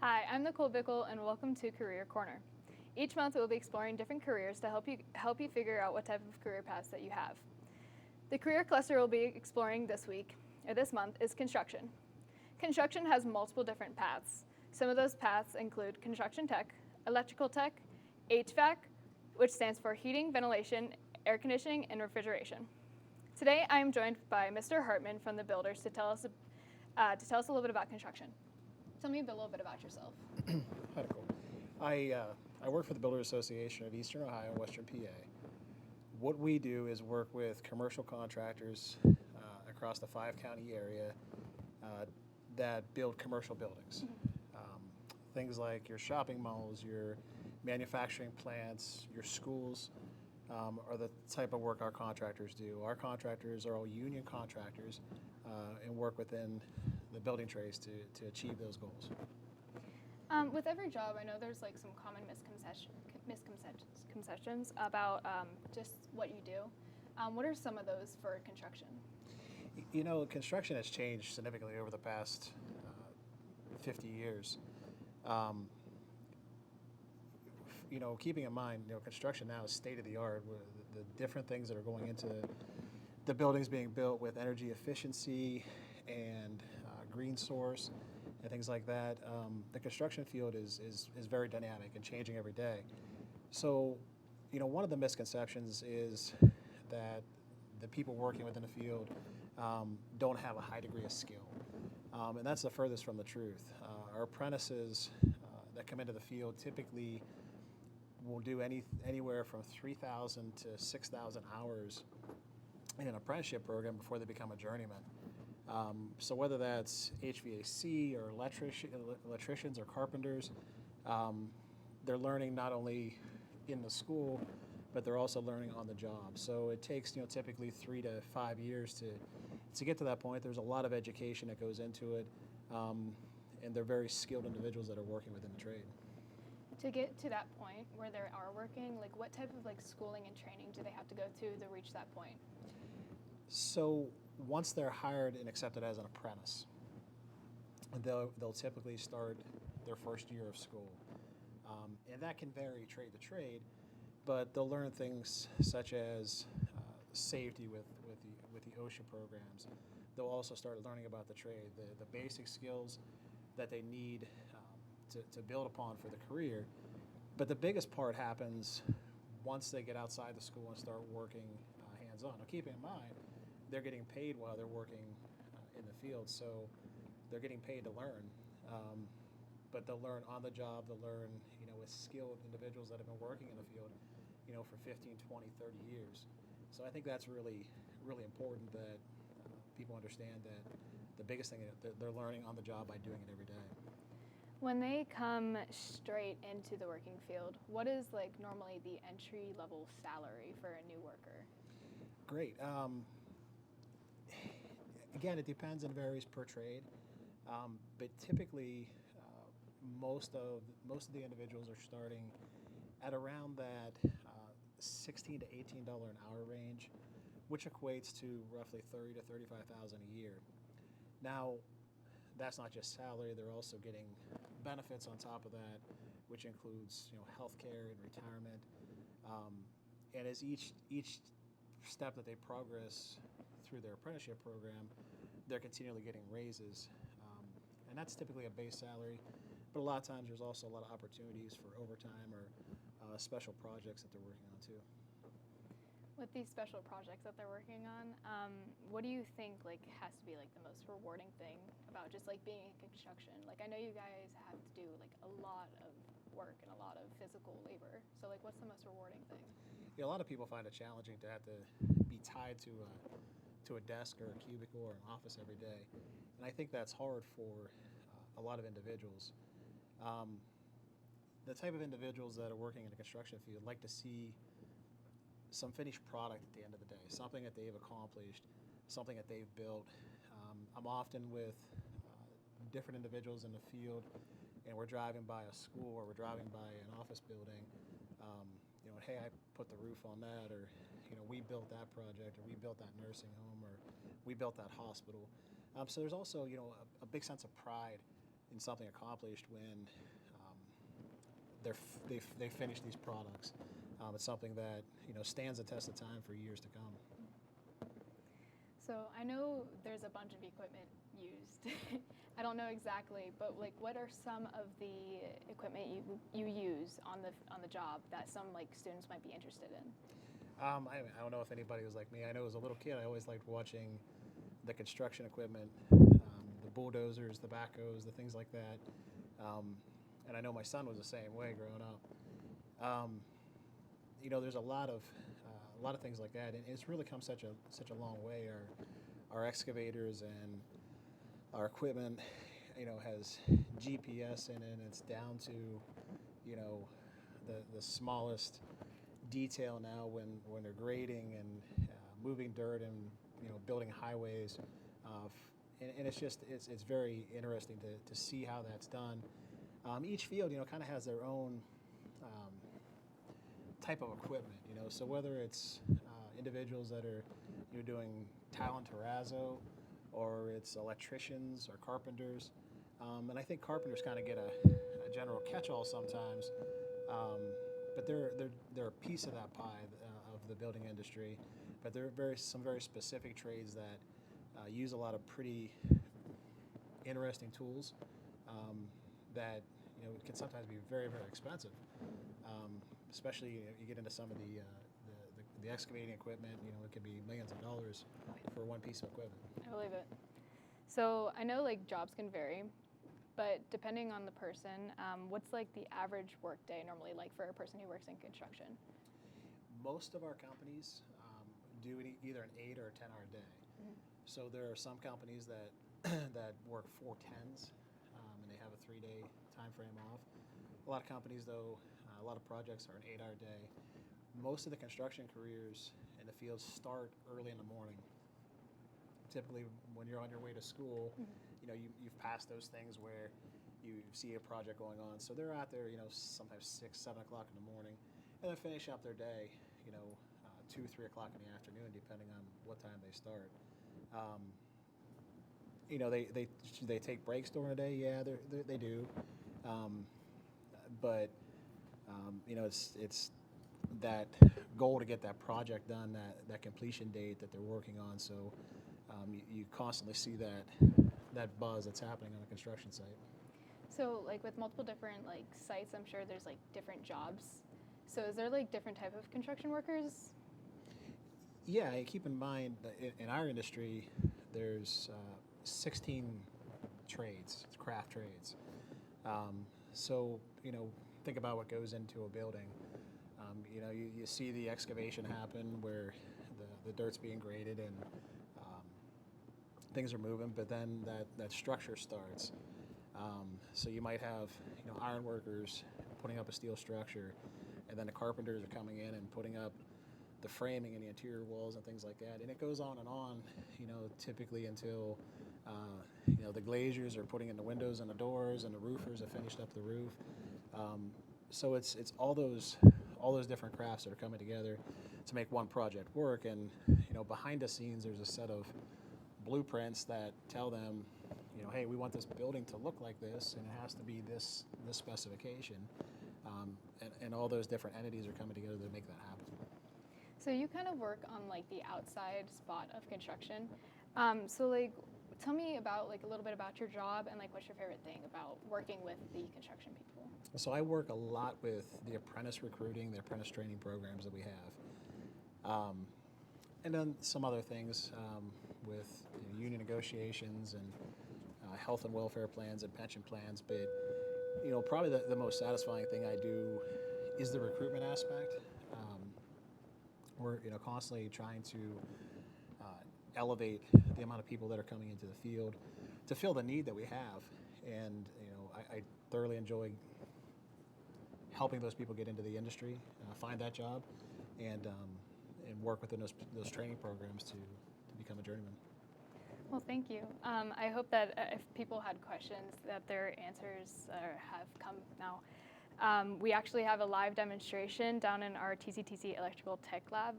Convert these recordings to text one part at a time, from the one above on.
Hi, I'm Nicole Bickle, and welcome to Career Corner. Each month, we'll be exploring different careers to help you figure out what type of career paths that you have. The career cluster we'll be exploring this month, is construction. Construction has multiple different paths. Some of those paths include construction tech, electrical tech, HVAC, which stands for heating, ventilation, air conditioning, and refrigeration. Today, I am joined by Mr. Hartman from the Builders to tell us a little bit about construction. Tell me a little bit about yourself. Hi, Nicole. I work for the Builders Association of Eastern Ohio and Western PA. What we do is work with commercial contractors across the 5-county area that build commercial buildings. Things like your shopping malls, your manufacturing plants, your schools are the type of work our contractors do. Our contractors are all union contractors and work within the building trades to achieve those goals. With every job, I know there's like some common misconceptions about just what you do. What are some of those for construction? You know, construction has changed significantly over the past 50 years. Keeping in mind, construction now is state of the art. The different things that are going into the buildings being built with energy efficiency and green source and things like that. The construction field is very dynamic and changing every day. So, one of the misconceptions is that the people working within the field don't have a high degree of skill. And that's the furthest from the truth. Our apprentices that come into the field typically will do anywhere from 3,000 to 6,000 hours in an apprenticeship program before they become a journeyman. So whether that's HVAC or electricians or carpenters, they're learning not only in the school, but they're also learning on the job. So it takes typically 3 to 5 years to get to that point. There's a lot of education that goes into it, and they're very skilled individuals that are working within the trade. To get to that point where they are working, like what type of schooling and training do they have to go to reach that point? So once they're hired and accepted as an apprentice, they'll typically start their first year of school. And that can vary trade to trade, but they'll learn things such as safety with the OSHA programs. They'll also start learning about the trade, the basic skills that they need to build upon for the career. But the biggest part happens once they get outside the school and start working hands-on. Now, keep in mind, they're getting paid while they're working in the field, so they're getting paid to learn. But they'll learn on the job, they'll learn with skilled individuals that have been working in the field for 15, 20, 30 years. So I think that's really, really important that people understand that the biggest thing that they're learning on the job by doing it every day. When they come straight into the working field, what is normally the entry level salary for a new worker? Great. Again, it depends and varies per trade, but typically most of the individuals are starting at around that $16 to $18 an hour range, which equates to roughly $30,000 to $35,000 a year. Now, that's not just salary; they're also getting benefits on top of that, which includes health care and retirement. And as each step that they progress through their apprenticeship program, they're continually getting raises, and that's typically a base salary. But a lot of times, there's also a lot of opportunities for overtime or special projects that they're working on too. With these special projects that they're working on, what do you think has to be the most rewarding thing about just being in construction? I know you guys have to do a lot of work and a lot of physical labor. So what's the most rewarding thing? Yeah, a lot of people find it challenging to have to be tied to a desk or a cubicle or an office every day, and I think that's hard for a lot of individuals. The type of individuals that are working in the construction field like to see some finished product at the end of the day, something that they've accomplished, something that they've built. I'm often with different individuals in the field, and we're driving by a school or we're driving by an office building, and hey, I put the roof on that, or we built that project, or we built that nursing home, or we built that hospital. So there's also a big sense of pride in something accomplished when they finish these products. It's something that stands the test of time for years to come. So I know there's a bunch of equipment used. I don't know exactly, but like, what are some of the equipment you use on the job that some like students might be interested in? I don't know if anybody was like me. I know as a little kid, I always liked watching the construction equipment, the bulldozers, the backhoes, the things like that. And I know my son was the same way growing up. There's a lot of things like that, and it's really come such a long way. Our excavators and our equipment, has GPS in it, and it's down to, the smallest detail now when they're grading and moving dirt and building highways, and it's very interesting to see how that's done. Each field kind of has their own type of equipment, so whether it's individuals that are doing tile and terrazzo, or it's electricians or carpenters, and I think carpenters kind of get a general catch-all sometimes. But they're a piece of that pie of the building industry. But there are some very specific trades that use a lot of pretty interesting tools that can sometimes be very, very expensive. Especially you get into some of the excavating equipment. It could be millions of dollars for one piece of equipment. I believe it. So I know like jobs can vary, but depending on the person, what's like the average work day normally like for a person who works in construction? Most of our companies do either an 8 or a 10-hour day. Mm-hmm. So there are some companies that that work 4 10s, and they have a 3-day time frame off. A lot of companies, though, a lot of projects are an 8-hour day. Most of the construction careers in the field start early in the morning. Typically, when you're on your way to school, mm-hmm. You've passed those things where you see a project going on. So they're out there, sometimes 6, 7 o'clock in the morning, and then finish up their day, 2, 3 o'clock in the afternoon, depending on what time they start. They take breaks during the day. Yeah, they do. But it's that goal to get that project done, that completion date that they're working on. So you constantly see that buzz that's happening on a construction site. So like with multiple different like sites, I'm sure there's like different jobs. So is there like different type of construction workers? Yeah, keep in mind that in our industry, there's 16 trades, craft trades. So think about what goes into a building. You see the excavation happen where the dirt's being graded and things are moving, but then that structure starts. So you might have iron workers putting up a steel structure, and then the carpenters are coming in and putting up the framing and the interior walls and things like that, and it goes on and on. Typically until the glaziers are putting in the windows and the doors, and the roofers have finished up the roof. So it's all those different crafts that are coming together to make one project work. And behind the scenes, there's a set of blueprints that tell them, hey, we want this building to look like this, and it has to be this specification. And all those different entities are coming together to make that happen. So you kind of work on like the outside spot of construction. So like, tell me about like a little bit about your job and like what's your favorite thing about working with the construction people? So I work a lot with the apprentice recruiting, the apprentice training programs that we have, and then some other things with union negotiations and health and welfare plans and pension plans. But probably the most satisfying thing I do is the recruitment aspect. We're constantly trying to elevate the amount of people that are coming into the field to fill the need that we have, and I thoroughly enjoy helping those people get into the industry, find that job, and work within those training programs to become a journeyman. Well, thank you. I hope that if people had questions, that their answers have come now. We actually have a live demonstration down in our TCTC Electrical Tech Lab.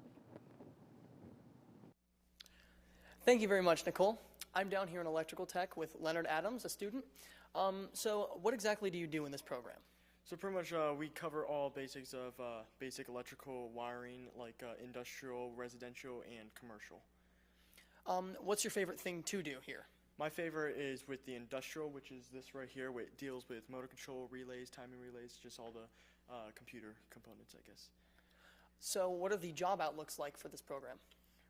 Thank you very much, Nicole. I'm down here in electrical tech with Leonard Adams, a student. So what exactly do you do in this program? So pretty much we cover all basics of basic electrical wiring, like industrial, residential, and commercial. What's your favorite thing to do here? My favorite is with the industrial, which is this right here, which deals with motor control, relays, timing relays, just all the computer components, I guess. So what are the job outlooks like for this program?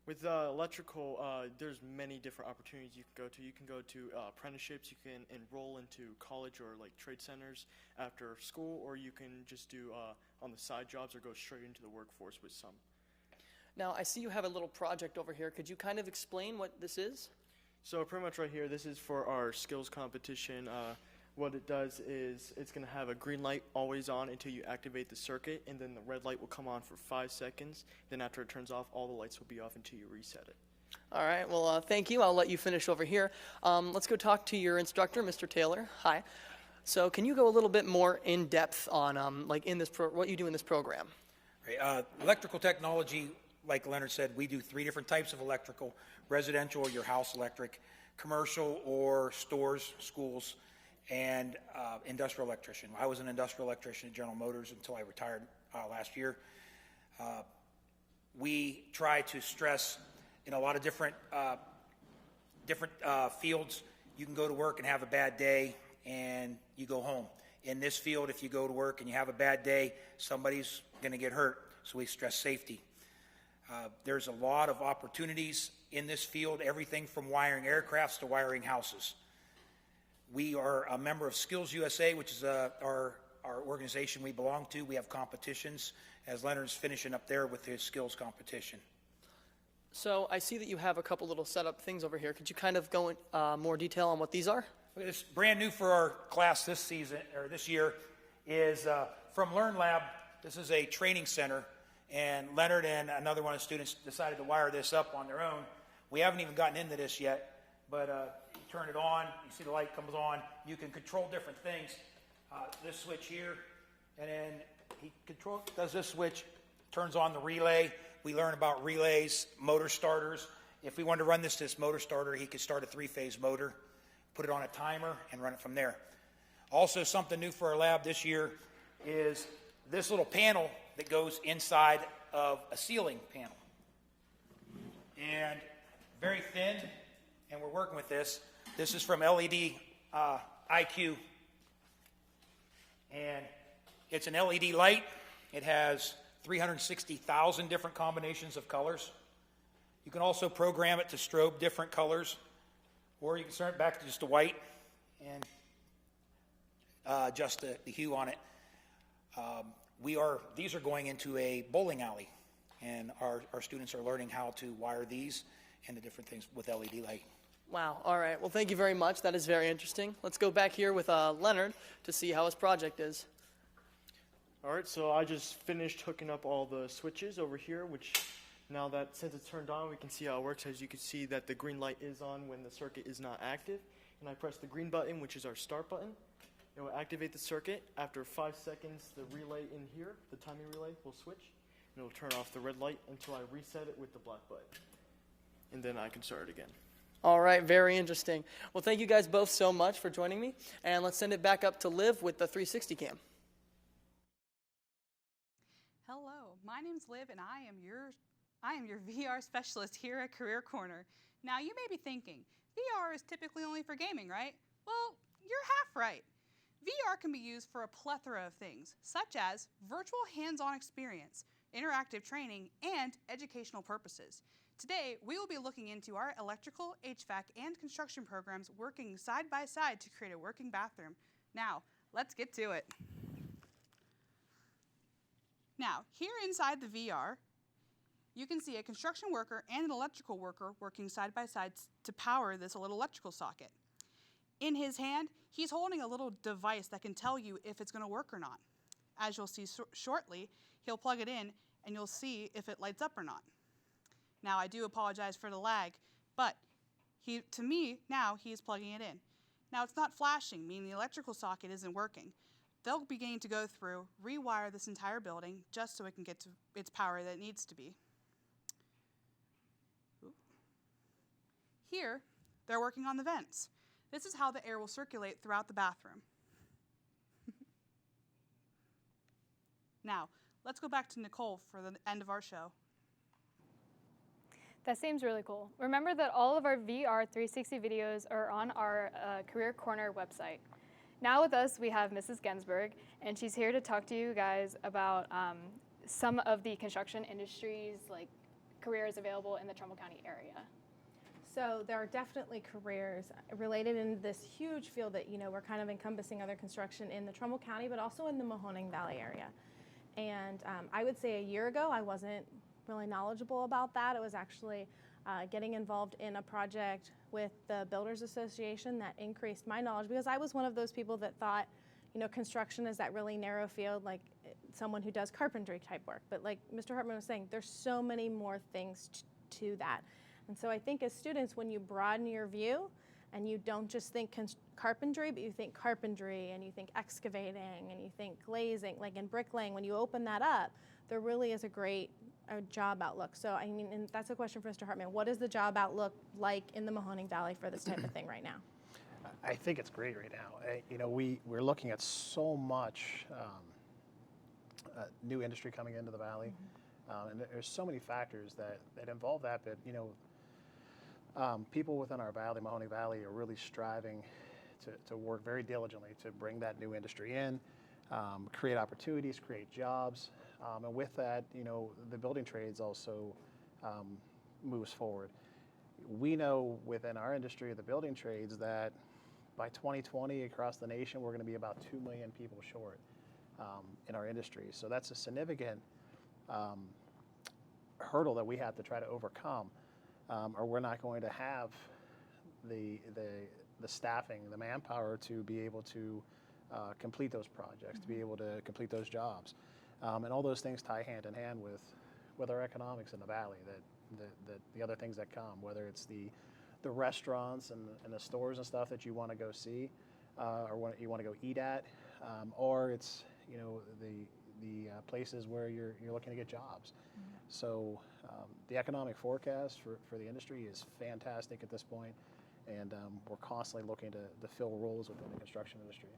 With electrical, there's many different opportunities you can go to. You can go to apprenticeships, you can enroll into college or like trade centers after school, or you can just do on the side jobs or go straight into the workforce with some. Now, I see you have a little project over here. Could you kind of explain what this is? So pretty much right here, this is for our skills competition. What it does is it's going to have a green light always on until you activate the circuit, and then the red light will come on for 5 seconds. Then after it turns off, all the lights will be off until you reset it. All right, well, thank you. I'll let you finish over here. Let's go talk to your instructor, Mr. Taylor. Hi. So can you go a little bit more in depth on like in this what you do in this program? Right, electrical technology, like Leonard said, we do 3 different types of electrical: residential, or your house electric; commercial, or stores, schools; and industrial electrician. I was an industrial electrician at General Motors until I retired last year. We try to stress in a lot of different fields. You can go to work and have a bad day and you go home. In this field, if you go to work and you have a bad day, somebody's going to get hurt, so we stress safety. There's a lot of opportunities in this field, everything from wiring aircrafts to wiring houses. We are a member of Skills USA, which is our organization we belong to. We have competitions, as Leonard's finishing up there with his skills competition. So I see that you have a couple little setup things over here. Could you kind of go in more detail on what these are? This brand new for our class this season, or this year, is from Learn Lab. This is a training center, and Leonard and another one of the students decided to wire this up on their own. We haven't even gotten into this yet, but you turn it on, you see the light comes on, you can control different things. This switch here, and then he does this switch, turns on the relay. We learn about relays, motor starters. If we wanted to run this motor starter, he could start a 3-phase motor, put it on a timer, and run it from there. Also, something new for our lab this year is this little panel that goes inside of a ceiling panel. And very thin, and we're working with this. This is from LED IQ. And it's an LED light. It has 360,000 different combinations of colors. You can also program it to strobe different colors, or you can turn it back to just a white and adjust the hue on it. These are going into a bowling alley, and our students are learning how to wire these and the different things with LED light. Wow, all right. Well, thank you very much. That is very interesting. Let's go back here with Leonard to see how his project is. All right, so I just finished hooking up all the switches over here, which now that since it's turned on, we can see how it works. As you can see that the green light is on when the circuit is not active. And I press the green button, which is our start button. It will activate the circuit. After 5 seconds, the relay in here, the timing relay, will switch. And it will turn off the red light until I reset it with the black button. And then I can start it again. All right, very interesting. Well, thank you guys both so much for joining me. And let's send it back up to Liv with the 360 cam. Hello, my name's Liv, and I am your VR specialist here at Career Corner. Now, you may be thinking, VR is typically only for gaming, right? Well, you're half right. VR can be used for a plethora of things, such as virtual hands-on experience, interactive training, and educational purposes. Today, we will be looking into our electrical, HVAC, and construction programs working side by side to create a working bathroom. Now, let's get to it. Now, here inside the VR, you can see a construction worker and an electrical worker working side by side to power this little electrical socket. In his hand, he's holding a little device that can tell you if it's going to work or not. As you'll see shortly, he'll plug it in and you'll see if it lights up or not. Now, I do apologize for the lag, but to me, now he's plugging it in. Now, it's not flashing, meaning the electrical socket isn't working. They'll be beginning to go through, rewire this entire building just so it can get to its power that it needs to be. Here, They're working on the vents. This is how the air will circulate throughout the bathroom. Now, let's go back to Nicole for the end of our show. That seems really cool. Remember that all of our VR 360 videos are on our Career Corner website. Now with us, we have Mrs. Gensberg, and she's here to talk to you guys about some of the construction industries, like careers available in the Trumbull County area. So there are definitely careers related in this huge field that, we're kind of encompassing other construction in the Trumbull County, but also in the Mahoning Valley area. And I would say a year ago, I wasn't really knowledgeable about that. It was actually getting involved in a project with the Builders Association that increased my knowledge, because I was one of those people that thought, construction is that really narrow field, like someone who does carpentry type work. But like Mr. Hartman was saying, there's so many more things to that. And so I think as students, when you broaden your view and you don't just think carpentry, but you think carpentry and you think excavating and you think glazing, like in bricklaying, when you open that up, there really is a great job outlook. So I mean, and that's a question for Mr. Hartman. What is the job outlook like in the Mahoning Valley for this type of thing right now? I think it's great right now. We're looking at so much new industry coming into the valley, and there's so many factors that involve that. But people within our valley, Mahoning Valley, are really striving to work very diligently to bring that new industry in, create opportunities, create jobs, and with that, the building trades also moves forward. We know within our industry of the building trades that by 2020 across the nation, we're going to be about 2 million people short in our industry. So that's a significant hurdle that we have to try to overcome, or we're not going to have the staffing, the manpower to be able to complete those projects, to be able to complete those jobs. And all those things tie hand in hand with our economics in the valley, that the other things that come, whether it's the restaurants and the stores and stuff that you want to go see, or you want to go eat at, or it's the places where you're looking to get jobs. So the economic forecast for the industry is fantastic at this point, and we're constantly looking to fill roles within the construction industry.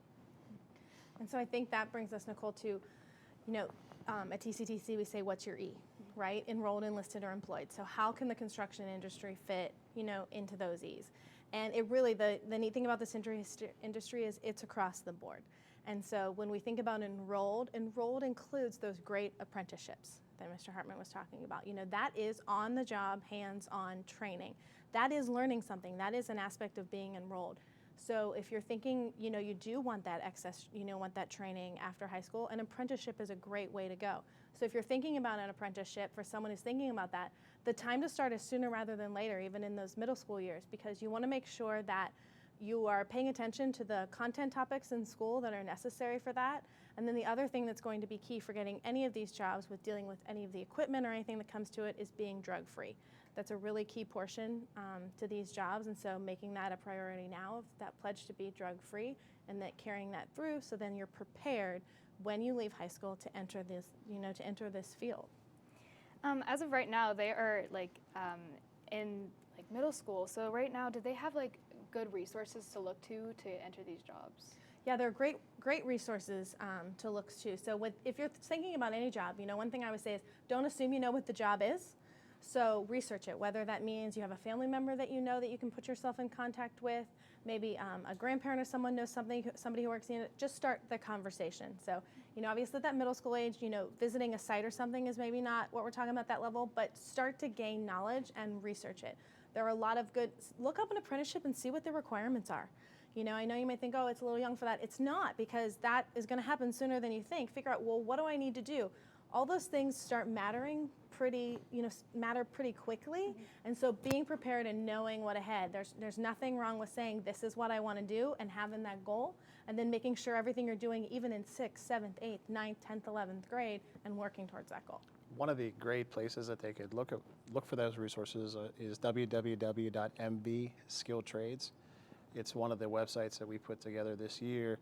And so I think that brings us, Nicole, to, at TCTC we say, what's your E, right? Enrolled, enlisted, or employed. So how can the construction industry fit, into those E's? And it really, the neat thing about this industry is it's across the board. And so when we think about enrolled includes those great apprenticeships that Mr. Hartman was talking about. That is on-the-job, hands-on training. That is learning something. That is an aspect of being enrolled. So if you're thinking, you do want that excess, want that training after high school, an apprenticeship is a great way to go. So if you're thinking about an apprenticeship, for someone who's thinking about that, the time to start is sooner rather than later, even in those middle school years, because you want to make sure that you are paying attention to the content topics in school that are necessary for that. And then the other thing that's going to be key for getting any of these jobs with dealing with any of the equipment or anything that comes to it is being drug-free. That's a really key portion to these jobs, and so making that a priority now, of that pledge to be drug-free, and that carrying that through, so then you're prepared when you leave high school to enter this, to enter this field. As of right now, they are in middle school. So right now, do they have good resources to look to enter these jobs? Yeah, there are great resources to look to. So if you're thinking about any job, one thing I would say is don't assume you know what the job is. So research it, whether that means you have a family member that that you can put yourself in contact with, maybe a grandparent or someone knows somebody who works in it. Just start the conversation. So, obviously at that middle school age, visiting a site or something is maybe not what we're talking about at that level, but start to gain knowledge and research it. There are a lot of look up an apprenticeship and see what the requirements are. I know you may think, oh, it's a little young for that. It's not, because that is going to happen sooner than you think. Figure out, well, what do I need to do? All those things start matter pretty quickly. And so being prepared and knowing what ahead, there's nothing wrong with saying this is what I want to do and having that goal, and then making sure everything you're doing, even in 6th, 7th, 8th, 9th, 10th, 11th grade, and working towards that goal. One of the great places that they could look for those resources is www.mvskilltrades. It's one of the websites that we put together this year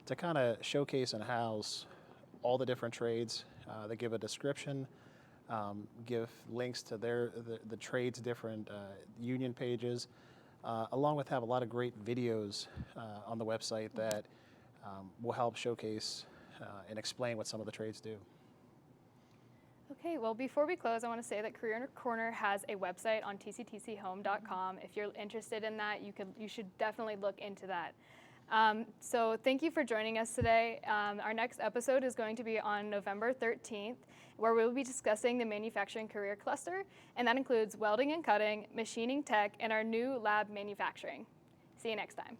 to kind of showcase and house all the different trades. They give a description, give links to the trades' different union pages, along with have a lot of great videos on the website that will help showcase and explain what some of the trades do. Okay, well, before we close, I want to say that Career Corner has a website on tctchome.com. If you're interested in that, you should definitely look into that. So thank you for joining us today. Our next episode is going to be on November 13th, where we'll be discussing the manufacturing career cluster, and that includes welding and cutting, machining tech, and our new lab manufacturing. See you next time.